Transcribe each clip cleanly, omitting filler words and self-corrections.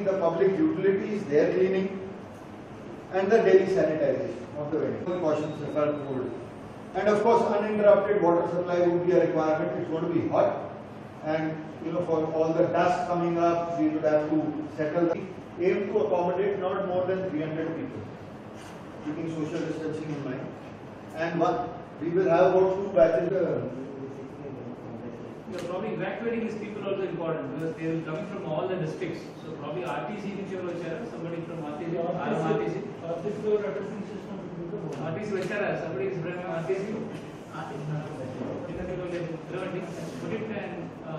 The public utilities, their cleaning, and the daily sanitization of the venue. Precautions are pulled. And of course, uninterrupted water supply would be a requirement. It's going to be hot, and for all the dust coming up, we would have to settle. Aim to accommodate not more than 300 people, keeping social distancing in mind. And we will have about 2 batches. Probably evacuating these people also important because they will come from all the districts. So probably RTC నుంచి ఎవరు వచ్చారు? Somebody from RTC. RTC వచ్చారా? Somebody is from RTC. Put it and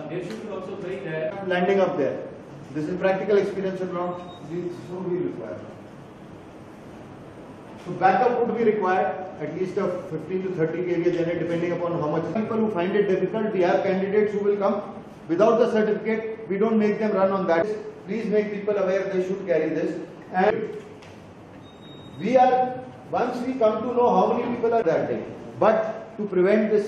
they should also bring there. Landing up there. This is practical experience and not this will be required. So backup would be required, at least a 15 to 30 kVA generator depending upon how much. People who find it difficult, we have candidates who will come without the certificate. We don't make them run on that. Please make people aware they should carry this. And once we come to know how many people are that day. But to prevent this,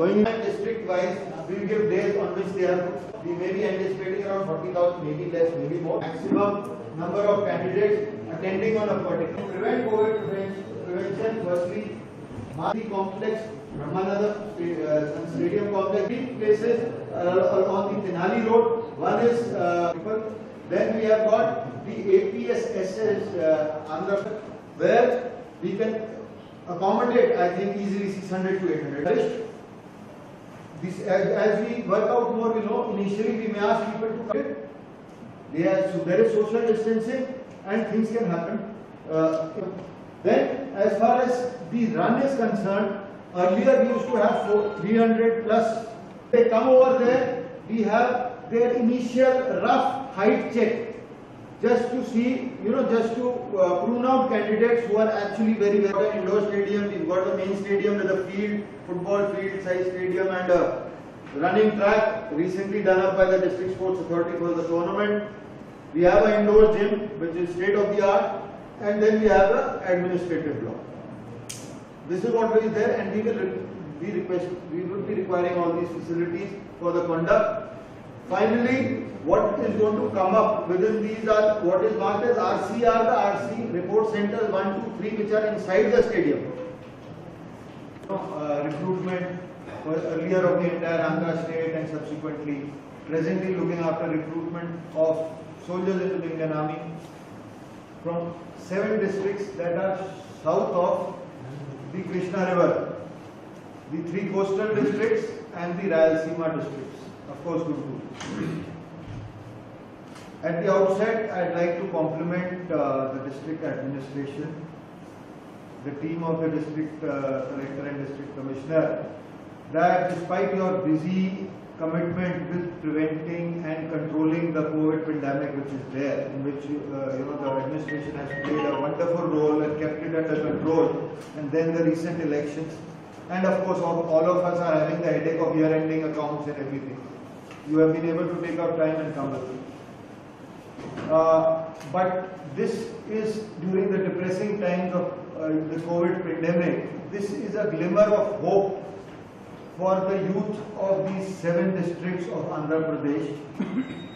going in district wise, we will give days on which they have. We may be anticipating around 40,000, maybe less, maybe more. Maximum number of candidates attending on a particular. To prevent COVID prevention, firstly, Mati complex, Brahmananda stadium complex, 3 places on the Tenali Road. One is then we have got the APSSS where we can accommodate, I think, easily 600 to 800. This, as we work out more, initially we may ask people to come. So there is social distancing and things can happen. Then, as far as the run is concerned, earlier we used to have 300 plus. They come over there, we have their initial rough height check. Just to see, just to prune out candidates who are actually very well. Indoor stadium, we've got the main stadium with a field, football field size stadium and a running track recently done up by the District Sports Authority for the tournament. We have an indoor gym which is state of the art, and then we have an administrative block. This is what is there, and we will be requiring all these facilities for the conduct. Finally, what is going to come up within these are what is marked as RCR, the RC report centers 1, 2, 3, which are inside the stadium. Recruitment earlier of the entire Andhra state and subsequently presently looking after recruitment of soldiers into the Indian Army from 7 districts that are south of the Krishna River, the 3 coastal districts and the Rayalaseema districts, of course Guntur. At the outset, I'd like to compliment the district administration, the team of the district collector and district commissioner, that despite your busy commitment with preventing and controlling the COVID pandemic which is there, in which the administration has played a wonderful role and kept it under control, and then the recent elections, and of course all of us are having the headache of year-ending accounts and everything. You have been able to take out time and come with it. But this is during the depressing times of the COVID pandemic. This is a glimmer of hope for the youth of these 7 districts of Andhra Pradesh,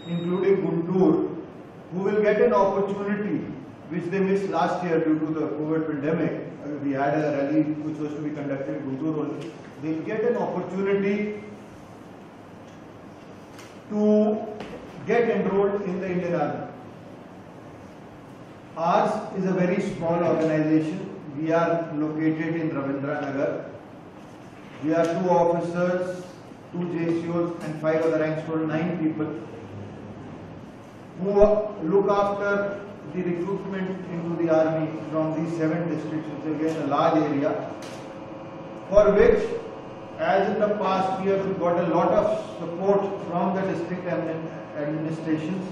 including Guntur, who will get an opportunity which they missed last year due to the COVID pandemic. We had a rally which was to be conducted in Guntur only. They will get an opportunity to get enrolled in the Indian Army. Ours is a very small organization. We are located in Ravindra Nagar. We are 2 officers, 2 JCOs and 5 other ranks, total 9 people who look after the recruitment into the army from these 7 districts, which is again a large area, for which, as in the past, we have got a lot of support from the district administrations,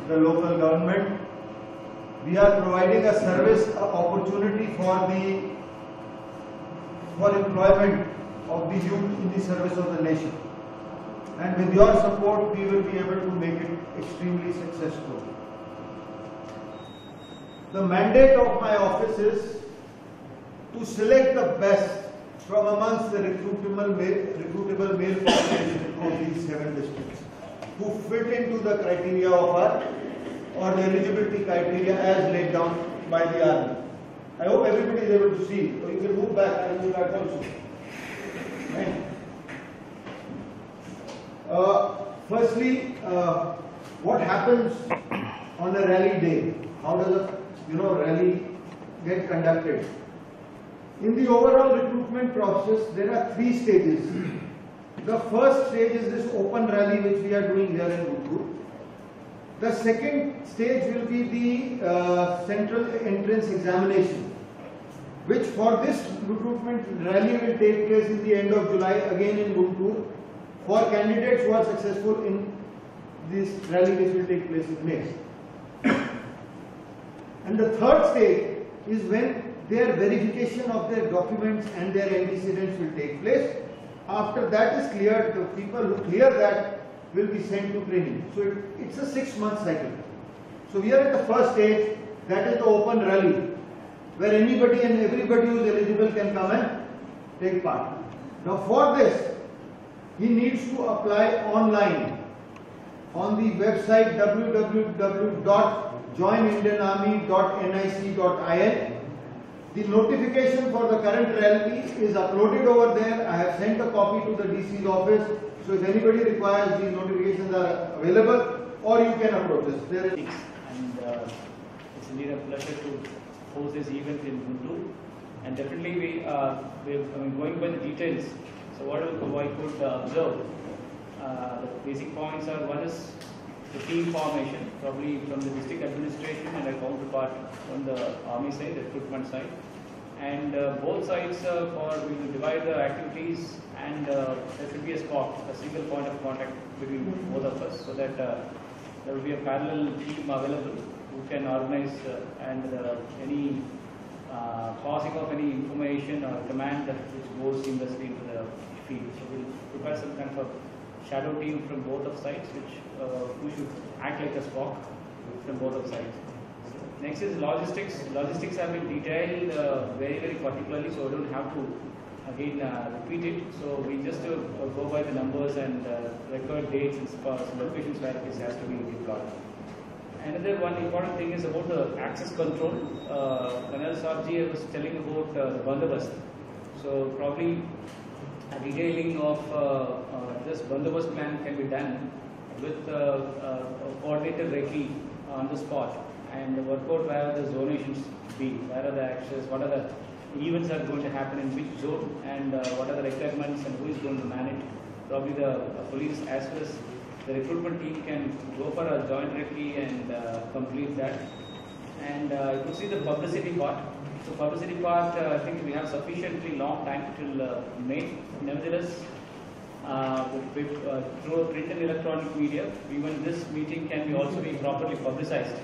the local government. We are providing a service opportunity for employment of the youth in the service of the nation. And with your support, we will be able to make it extremely successful. The mandate of my office is to select the best from amongst the recruitable male population of these 7 districts who fit into the criteria of our, or the eligibility criteria as laid down by the army. I hope everybody is able to see, or you can move back and move back also. Right. Firstly, what happens on a rally day? How does a rally get conducted? In the overall recruitment process, there are 3 stages. The first stage is this open rally which we are doing here in Guntur. The second stage will be the central entrance examination, which for this recruitment rally will take place in the end of July again in Guntur for candidates who are successful in this rally which will take place in May. And the third stage is when their verification of their documents and their antecedents will take place. After that is cleared, the people who clear that will be sent to training. So it's a 6-month cycle. So we are at the first stage, that is the open rally, where anybody and everybody who is eligible can come and take part. Now for this, he needs to apply online on the website www.joinindianarmy.nic.in. The notification for the current rally is uploaded over there. I have sent a copy to the DC's office. So if anybody requires, these notifications are available, or you can approach us. There is and it's indeed a pleasure to host this event in Guntur. And definitely we're going by the details. So what I could observe, the basic points are: one is the team formation, probably from the district administration and a counterpart on the army side, the recruitment side. And both sides we will divide the activities, and there should be a spot, a single point of contact between both of us, so that there will be a parallel team available who can organize and any passing of any information or command which goes seamlessly into the field. So we'll prepare some kind of a shadow team from both of sides, who should act like a SPOC from both of sides. Next is logistics. Logistics have been detailed very, very particularly, so I don't have to again repeat it. So we just go by the numbers and record dates and locations where this has to be deployed. Another one important thing is about the access control. Colonel Sarji was telling about the bandobast. So probably a detailing of this bandobast plan can be done with a coordinated recce on the spot, and work out where the zonations be, where are the access, what are the events are going to happen in which zone, and what are the requirements and who is going to manage. Probably the police as well as the recruitment team can go for a joint recce and complete that. And you could see the publicity part. So publicity part, I think we have sufficiently long time till May. Nevertheless, through print and electronic media, even this meeting can be also be properly publicized.